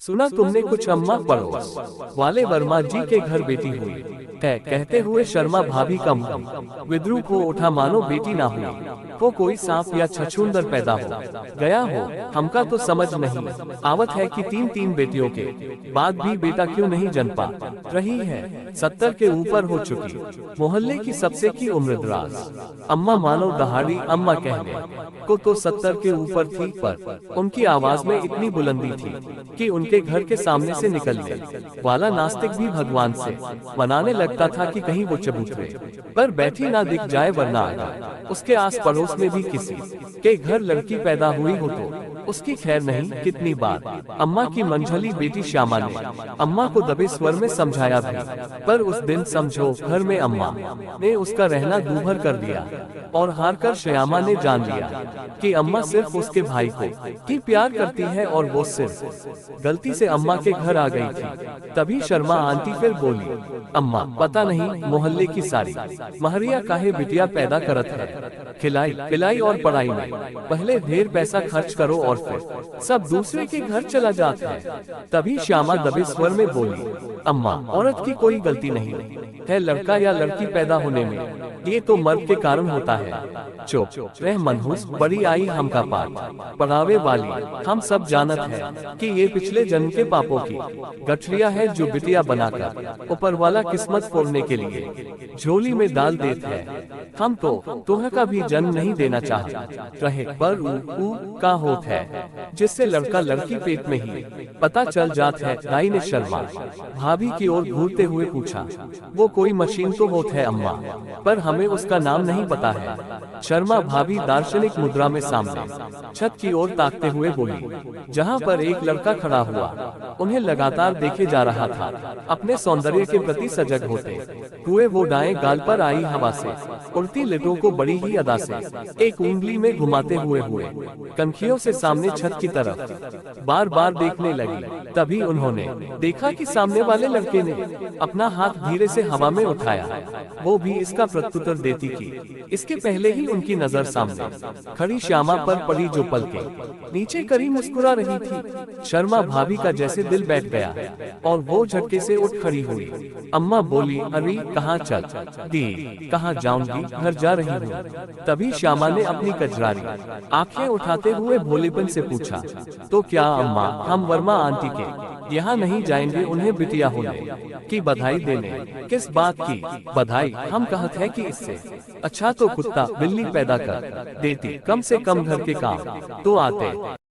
सुना तुमने कुछ अम्मा पड़ोस वाले वर्मा जी के घर बेटी हुई है, कहते हुए शर्मा भाभी का मुंह विद्रूप हो उठा, मानो बेटी ना हुई वो कोई सांप या छछूंदर पैदा हो गया हो। हमका तो समझ नहीं आवत है कि तीन तीन बेटियों के बाद भी बेटा क्यों नहीं जन्म पा रही है। 70 के ऊपर हो चुकी, मोहल्ले की सबसे की उम्र दराज अम्मा मानो दहाड़ी अम्मा कहने को तो 70 के ऊपर थी, पर उनकी आवाज में इतनी बुलंदी थी कि उनके घर के सामने से निकलने वाला नास्तिक भी भगवान से मनाने लगता था कि कहीं वो चबूतरे पर बैठी ना दिख जाए, वरना उसके आस पड़ोस में भी किसी के घर लड़की पैदा हुई हो तो उसकी खैर नहीं। कितनी बार अम्मा की मंझली बेटी श्यामा ने अम्मा को दबे स्वर में समझाया भी, पर उस दिन समझो घर में अम्मा ने उसका रहना दूभर कर दिया और हार कर श्यामा ने जान लिया कि अम्मा सिर्फ उसके भाई को ही प्यार करती है और वो सिर्फ गलती से अम्मा के घर आ गई थी। तभी शर्मा आंटी फिर बोली, अम्मा पता नहीं मोहल्ले की सारी महरिया काहे बिटिया पैदा करत है, खिलाई पिलाई और पढ़ाई में पहले ढेर पैसा खर्च करो और फिर सब दूसरे के घर चला जाता है। तभी श्यामा दबे स्वर में बोली, अम्मा औरत की कोई गलती नहीं है लड़का या लड़की पैदा होने में, ये तो मर्द के कारण होता है। चुप रह मनहूस, बड़ी आई हमका पाठ पढ़ावे वाली, हम सब जानत है कि ये पिछले जन्म के पापों की गठरिया है जो बिटिया बनाकर ऊपर वाला किस्मत फोड़ने के लिए झोली में डाल देते हैं। हम तो तुम्हें का भी जन्म नहीं देना चाह रहे, पर ऊ का होत है जिससे लड़का लड़की पेट में ही पता चल जात है। राई ने शर्मा भाभी की ओर घूरते हुए पूछा, वो कोई मशीन तो होत है अम्मा, पर हमें उसका नाम नहीं पता है। शर्मा भाभी दार्शनिक मुद्रा में सामने छत की ओर ताकते हुए बोली, जहाँ पर एक लड़का खड़ा हुआ उन्हें लगातार देखे जा रहा था। अपने सौंदर्य के प्रति सजग होते हुए वो दाएं गाल पर आई हवा से उड़ती लिटों को बड़ी ही अदा से एक उंगली में घुमाते हुए कनखियों से सामने छत की तरफ बार बार देखने लगी। तभी उन्होंने देखा कि सामने वाले लड़के ने अपना हाथ धीरे से हवा में उठाया, वो भी इसका प्रत्युत्तर देती की इसके पहले ही उनकी नजर सामने खड़ी श्यामा पर पड़ी, जो पल के नीचे करी मुस्कुरा रही थी। शर्मा भाभी का जैसे दिल बैठ गया और वो झटके से उठ खड़ी हुई। अम्मा बोली, अरे कहाँ चल दी, कहाँ जाऊंगी, घर जा रही हूँ। तभी श्यामा ने अपनी कजरारी आंखें उठाते हुए भोलेपन से पूछा, तो क्या अम्मा हम वर्मा आंटी के यहाँ नहीं जाएंगे उन्हें बिटिया होने की बधाई देने? किस बात की बधाई, हम कहते हैं कि इससे अच्छा तो कुत्ता बिल्ली पैदा कर देती, कम से कम घर के काम तो आते।